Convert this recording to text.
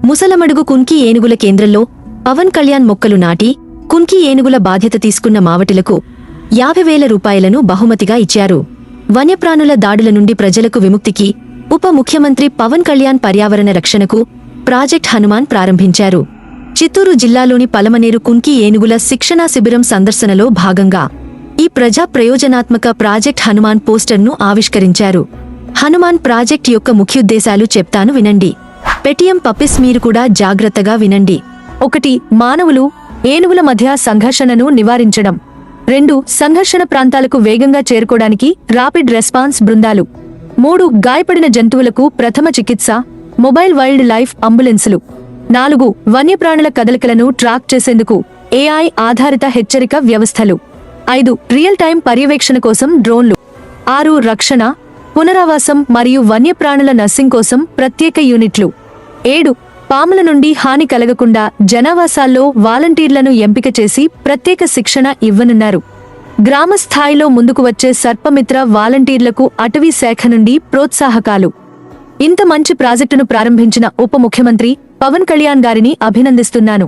ముసలమడుగు కుంకి ఏనుగుల కేంద్రంలో పవన్ కళ్యాణ్ మొక్కలు నాటి కుంకి ఏనుగుల బాధ్యత తీసుకున్న మావటిలకు 50,000 రూపాయలను బహుమతిగా ఇచ్చారు. వన్యప్రాణుల దాడుల నుండి ప్రజలకు విముక్తికి ఉప ముఖ్యమంత్రి పవన్ కళ్యాణ్ పర్యావరణ రక్షణకు ప్రాజెక్ట్ హనుమాన్ ప్రారంభించారు. చిత్తూరు జిల్లాలోని పలమనేరు కుంకి ఏనుగుల శిక్షణా శిబిరం సందర్శనలో భాగంగా ఈ ప్రజా ప్రయోజనాత్మక ప్రాజెక్ట్ హనుమాన్ పోస్టర్ను ఆవిష్కరించారు. హనుమాన్ ప్రాజెక్ట్ యొక్క ముఖ్యోద్దేశాలు చెప్తాను వినండి. పెటియం పప్పిస్ మీరు కూడా జాగ్రత్తగా వినండి. 1. మానవులు ఏనుగుల మధ్య సంఘర్షణను నివారించడం. 2. సంఘర్షణ ప్రాంతాలకు వేగంగా చేరుకోవడానికి రాపిడ్ రెస్పాన్స్ బృందాలు. 3. గాయపడిన జంతువులకు ప్రథమ చికిత్స మొబైల్ వైల్డ్ లైఫ్ అంబులెన్సులు. 4. వన్యప్రాణుల కదలికలను ట్రాక్ చేసేందుకు AI ఆధారిత హెచ్చరిక వ్యవస్థలు. 5. రియల్ టైం పర్యవేక్షణ కోసం డ్రోన్లు. 6. రక్షణ, పునరావాసం మరియు వన్యప్రాణుల నర్సింగ్ కోసం ప్రత్యేక యూనిట్లు. 7. పాముల నుండి హాని కలగకుండా జనావాసాల్లో వాలంటీర్లను ఎంపిక చేసి ప్రత్యేక శిక్షణ ఇవ్వనున్నారు. గ్రామ స్థాయిలో ముందుకు వచ్చే సర్పమిత్ర వాలంటీర్లకు అటవీ శాఖ నుండి ప్రోత్సాహకాలు. ఇంత మంచి ప్రాజెక్టును ప్రారంభించిన ఉప ముఖ్యమంత్రి పవన్ కళ్యాణ్ గారిని అభినందిస్తున్నాను.